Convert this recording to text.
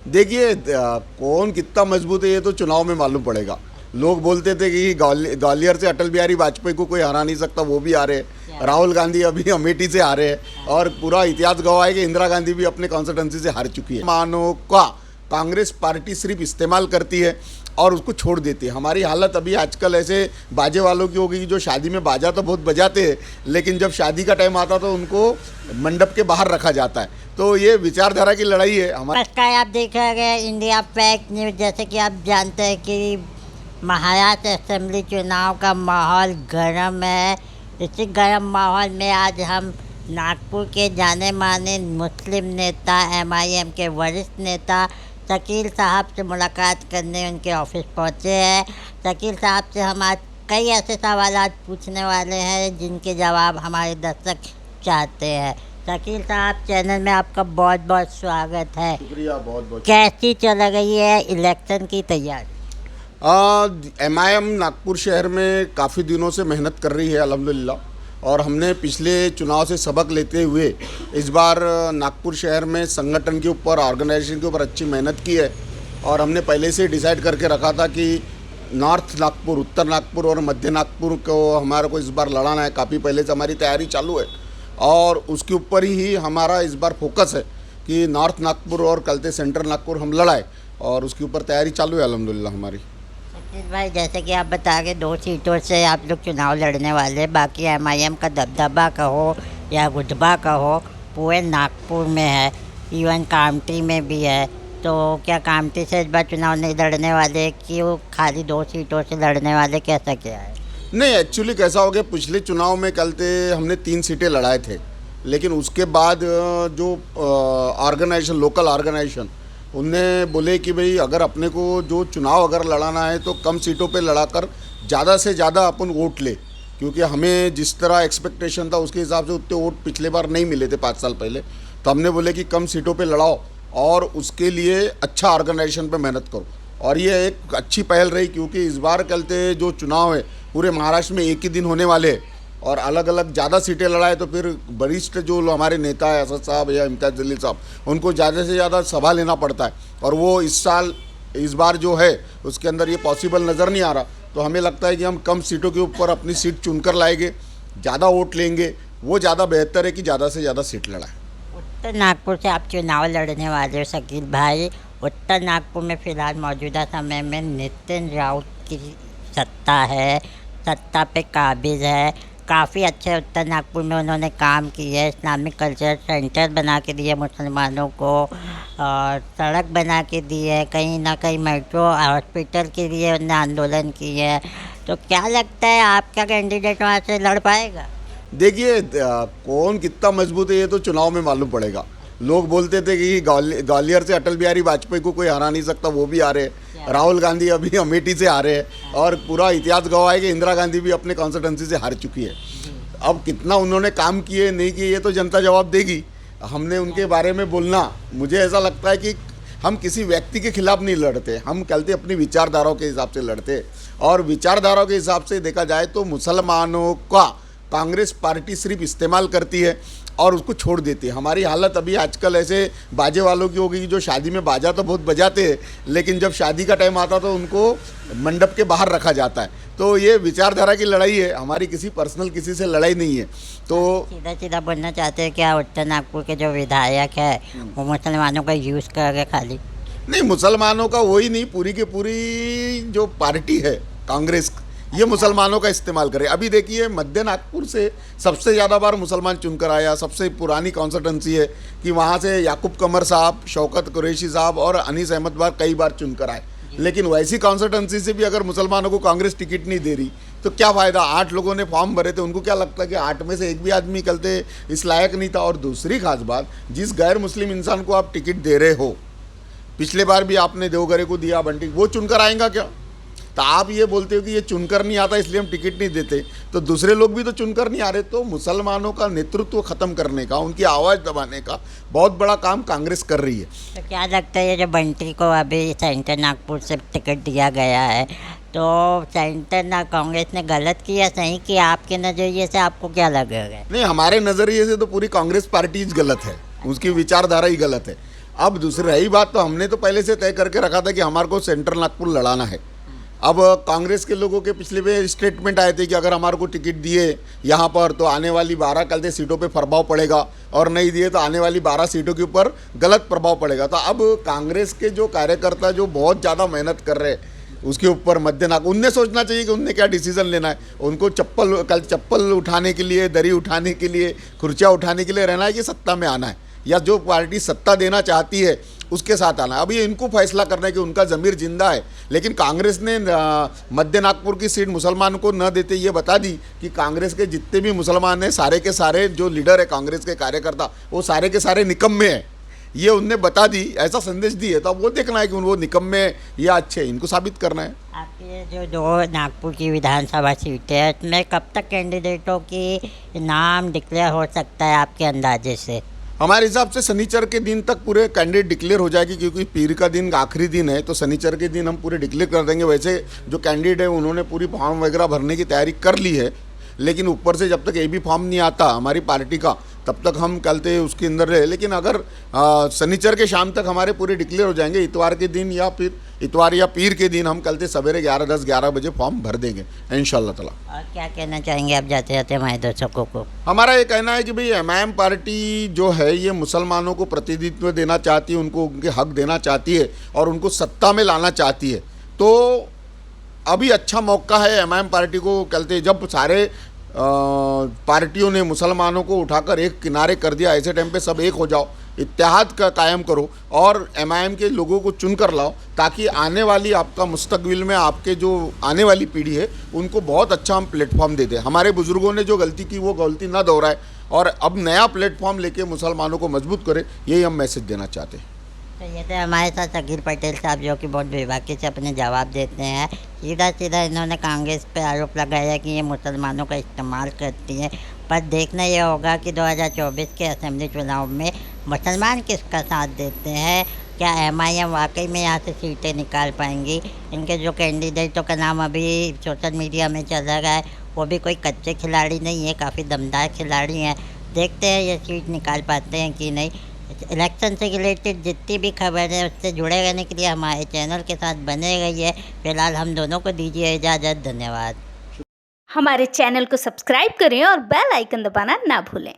देखिए कौन कितना मजबूत है ये तो चुनाव में मालूम पड़ेगा। लोग बोलते थे कि ग्वालियर से अटल बिहारी वाजपेयी को कोई हरा नहीं सकता, वो भी आ रहे हैं। राहुल गांधी अभी अमेठी से आ रहे हैं और पूरा इतिहास गवाह है कि इंदिरा गांधी भी अपने कॉन्स्टिट्यूंसी से हार चुकी है। मानों का कांग्रेस पार्टी सिर्फ इस्तेमाल करती है और उसको छोड़ देती है। हमारी हालत अभी आजकल ऐसे बाजे वालों की हो गई, जो शादी में बाजा तो बहुत बजाते हैं लेकिन जब शादी का टाइम आता तो उनको मंडप के बाहर रखा जाता है। तो ये विचारधारा की लड़ाई है हमारी। नमस्कार, आप देख रहे हैं इंडिया फैक्ट न्यूज। जैसे कि आप जानते हैं कि महाराष्ट्र असेंबली चुनाव का माहौल गर्म है। इसी गर्म माहौल में आज हम नागपुर के जाने माने मुस्लिम नेता एमआईएम के वरिष्ठ नेता शकील साहब से मुलाकात करने उनके ऑफिस पहुंचे हैं। शकील साहब से हम आज कई ऐसे सवाल पूछने वाले हैं जिनके जवाब हमारे दर्शक चाहते हैं। शकील साहब, चैनल में आपका बहुत बहुत स्वागत है। शुक्रिया, बहुत बहुत। कैसी चल रही है इलेक्शन की तैयारी? एमआईएम नागपुर शहर में काफ़ी दिनों से मेहनत कर रही है अल्हम्दुलिल्लाह, और हमने पिछले चुनाव से सबक लेते हुए इस बार नागपुर शहर में संगठन के ऊपर, ऑर्गेनाइजेशन के ऊपर अच्छी मेहनत की है। और हमने पहले से डिसाइड करके रखा था कि नॉर्थ नागपुर, उत्तर नागपुर और मध्य नागपुर को हमारे को इस बार लड़ाना है। काफ़ी पहले से हमारी तैयारी चालू है और उसके ऊपर ही हमारा इस बार फोकस है कि नॉर्थ नागपुर और कलते सेंट्रल नागपुर हम लड़ाए, और उसके ऊपर तैयारी चालू है अल्हम्दुलिल्लाह हमारी। शकील भाई, जैसे कि आप बता के 2 सीटों से आप लोग चुनाव लड़ने वाले, बाकी एमआईएम का दबदबा कहो या रुतबा कहो पूरे नागपुर में है, इवन कामठी में भी है। तो क्या कामठी से इस बार चुनाव नहीं लड़ने वाले कि वो खाली 2 सीटों से लड़ने वाले, कैसा क्या है? नहीं, एक्चुअली कैसा हो गया, पिछले चुनाव में कलते हमने 3 सीटें लड़ाए थे, लेकिन उसके बाद जो ऑर्गेनाइजेशन, लोकल ऑर्गेनाइजेशन, उनने बोले कि भाई अगर अपने को जो चुनाव अगर लड़ाना है तो कम सीटों पे लड़ाकर ज़्यादा से ज़्यादा अपन वोट ले, क्योंकि हमें जिस तरह एक्सपेक्टेशन था उसके हिसाब से उतने वोट पिछले बार नहीं मिले थे 5 साल पहले। तो हमने बोले कि कम सीटों पे लड़ाओ और उसके लिए अच्छा ऑर्गेनाइजेशन पे मेहनत करो, और ये एक अच्छी पहल रही। क्योंकि इस बार कलते जो चुनाव है पूरे महाराष्ट्र में एक ही दिन होने वाले हैं और अलग अलग ज़्यादा सीटें लड़ाए तो फिर वरिष्ठ जो हमारे नेता है असद साहब या इम्तियाज़ जलील साहब, उनको ज़्यादा से ज़्यादा सभा लेना पड़ता है, और वो इस बार जो है उसके अंदर ये पॉसिबल नज़र नहीं आ रहा। तो हमें लगता है कि हम कम सीटों के ऊपर अपनी सीट चुनकर लाएंगे, ज़्यादा वोट लेंगे, वो ज़्यादा बेहतर है कि ज़्यादा से ज़्यादा सीट लड़ाएं। उत्तर नागपुर से आप चुनाव लड़ने वाले हो शकील भाई। उत्तर नागपुर में फ़िलहाल मौजूदा समय में नितिन राउत की सत्ता है, सत्ता पे काबिज है। काफ़ी अच्छे उत्तर नागपुर में उन्होंने काम किया है। इस्लामिक कल्चर सेंटर बना के दिए मुसलमानों को, और सड़क बना के दी है, कहीं ना कहीं मेट्रो हॉस्पिटल के लिए उन्होंने आंदोलन किए है। तो क्या लगता है आपका कैंडिडेट वहाँ से लड़ पाएगा? देखिए कौन कितना मजबूत है ये तो चुनाव में मालूम पड़ेगा। लोग बोलते थे कि ग्वालियर से अटल बिहारी वाजपेयी को कोई हरा नहीं सकता, वो भी आ रहे हैं। राहुल गांधी अभी अमेठी से आ रहे हैं और पूरा इतिहास गवाह है कि इंदिरा गांधी भी अपने कॉन्स्टिट्यूंसी से हार चुकी है। अब कितना उन्होंने काम किए नहीं किए ये तो जनता जवाब देगी। हमने उनके बारे में बोलना, मुझे ऐसा लगता है कि हम किसी व्यक्ति के खिलाफ नहीं लड़ते, हम कलते अपनी विचारधाराओं के हिसाब से लड़ते। और विचारधाराओं के हिसाब से देखा जाए तो मुसलमानों का कांग्रेस पार्टी सिर्फ इस्तेमाल करती है और उसको छोड़ देती है। हमारी हालत अभी आजकल ऐसे बाजे वालों की हो गई, जो शादी में बाजा तो बहुत बजाते हैं लेकिन जब शादी का टाइम आता तो उनको मंडप के बाहर रखा जाता है। तो ये विचारधारा की लड़ाई है हमारी, किसी पर्सनल किसी से लड़ाई नहीं है। तो सीधा सीधा बोलना चाहते हैं क्या उत्तर नागपुर के जो विधायक है वो मुसलमानों का यूज़ कर रहे खाली? नहीं, मुसलमानों का वही नहीं, पूरी की पूरी जो पार्टी है कांग्रेस, ये मुसलमानों का इस्तेमाल करे। अभी देखिए मध्य नागपुर से सबसे ज़्यादा बार मुसलमान चुनकर आया, सबसे पुरानी कॉन्स्टिट्यूंसी है कि वहाँ से याकूब कमर साहब, शौकत कुरैशी साहब और अनीस अहमद बार कई बार चुनकर आए। लेकिन वैसी कॉन्स्टिट्यूंसी से भी अगर मुसलमानों को कांग्रेस टिकट नहीं दे रही तो क्या फ़ायदा। 8 लोगों ने फॉर्म भरे थे, उनको क्या लगता है कि 8 में से एक भी आदमी निकलते इस लायक नहीं था। और दूसरी खास बात, जिस गैर मुस्लिम इंसान को आप टिकट दे रहे हो, पिछले बार भी आपने देवघरे को दिया, बंटी, वो चुनकर आएगा क्या? तो आप ये बोलते हो कि ये चुनकर नहीं आता इसलिए हम टिकट नहीं देते, तो दूसरे लोग भी तो चुनकर नहीं आ रहे। तो मुसलमानों का नेतृत्व ख़त्म करने का, उनकी आवाज़ दबाने का बहुत बड़ा काम कांग्रेस कर रही है। तो क्या लगता है जो बंटी को अभी सेंटर नागपुर से टिकट दिया गया है, तो सेंटर ना कांग्रेस ने गलत किया सही किया? आपके नज़रिए से आपको क्या लगेगा? नहीं, हमारे नज़रिए से तो पूरी कांग्रेस पार्टी गलत है, उसकी विचारधारा ही गलत है। अब दूसरी रही बात, तो हमने तो पहले से तय करके रखा था कि हमारे को सेंट्रल नागपुर लड़ाना है। अब कांग्रेस के लोगों के पिछले में स्टेटमेंट आए थे कि अगर हमारे को टिकट दिए यहाँ पर तो आने वाली 12 कल से सीटों पे प्रभाव पड़ेगा, और नहीं दिए तो आने वाली 12 सीटों के ऊपर गलत प्रभाव पड़ेगा। तो अब कांग्रेस के जो कार्यकर्ता जो बहुत ज़्यादा मेहनत कर रहे हैं उसके ऊपर मद्देनजर उनने सोचना चाहिए कि उनने क्या डिसीजन लेना है। उनको चप्पल उठाने के लिए, दरी उठाने के लिए, कुर्सियाँ उठाने के लिए रहना है कि सत्ता में आना है, या जो पार्टी सत्ता देना चाहती है उसके साथ आना है। अब ये इनको फैसला करना है कि उनका ज़मीर जिंदा है। लेकिन कांग्रेस ने मध्य नागपुर की सीट मुसलमान को न देते ये बता दी कि कांग्रेस के जितने भी मुसलमान हैं सारे के सारे जो लीडर है कांग्रेस के कार्यकर्ता वो सारे के सारे निकम्मे हैं, ये उनने बता दी, ऐसा संदेश दिए। तो अब वो देखना है कि वो निकम्मे या अच्छे, इनको साबित करना है। आपकी ये जो 2 नागपुर की विधानसभा सीटें हैं इसमें कब तक कैंडिडेटों की नाम डिक्लेयर हो सकता है आपके अंदाजे से? हमारे हिसाब से शनिचर के दिन तक पूरे कैंडिडेट डिक्लेयर हो जाएगी, क्योंकि पीर का दिन आखिरी दिन है, तो शनिचर के दिन हम पूरे डिक्लेयर कर देंगे। वैसे जो कैंडिडेट है उन्होंने पूरी फॉर्म वगैरह भरने की तैयारी कर ली है, लेकिन ऊपर से जब तक ये भी फॉर्म नहीं आता हमारी पार्टी का तब तक हम कलते उसके अंदर रहे। लेकिन अगर शनिचर के शाम तक हमारे पूरे डिक्लेयर हो जाएंगे, इतवार के दिन या फिर इतवार या पीर के दिन हम कलते सवेरे 11 बजे फॉर्म भर देंगे इंशाल्लाह ताला। और क्या कहना चाहेंगे आप जाते जाते हमारे दर्शकों को? हमारा ये कहना है कि भाई एमआईएम पार्टी जो है ये मुसलमानों को प्रतिनिधित्व देना चाहती है, उनको उनके हक देना चाहती है और उनको सत्ता में लाना चाहती है। तो अभी अच्छा मौका है एमआईएम पार्टी को कहते, जब सारे पार्टियों ने मुसलमानों को उठाकर एक किनारे कर दिया, ऐसे टाइम पे सब एक हो जाओ, इत्तेहाद का कायम करो और एमआईएम के लोगों को चुन कर लाओ, ताकि आने वाली आपका मुस्तकबिल में आपके जो आने वाली पीढ़ी है उनको बहुत अच्छा हम प्लेटफॉर्म दे दें। हमारे बुजुर्गों ने जो गलती की वो गलती ना दोहराए और अब नया प्लेटफॉर्म लेके मुसलमानों को मजबूत करे, यही हम मैसेज देना चाहते हैं। तो ये थे हमारे साथ शकील पटेल साहब जो कि बहुत बेबाकी से अपने जवाब देते हैं। सीधा सीधा इन्होंने कांग्रेस पे आरोप लगाया कि ये मुसलमानों का इस्तेमाल करती है, पर देखना ये होगा कि 2024 के असेंबली चुनाव में मुसलमान किसका साथ देते हैं। क्या एमआईएम वाकई में यहाँ से सीटें निकाल पाएंगी? इनके जो कैंडिडेटों का नाम अभी सोशल मीडिया में चल रहा है वो भी कोई कच्चे खिलाड़ी नहीं है, काफ़ी दमदार खिलाड़ी हैं। देखते हैं ये सीट निकाल पाते हैं कि नहीं। इलेक्शन से रिलेटेड जितनी भी खबर है उससे जुड़े रहने के लिए हमारे चैनल के साथ बने रहिए। फिलहाल हम दोनों को दीजिए इजाज़त। धन्यवाद। हमारे चैनल को सब्सक्राइब करें और बेल आइकन दबाना ना भूलें।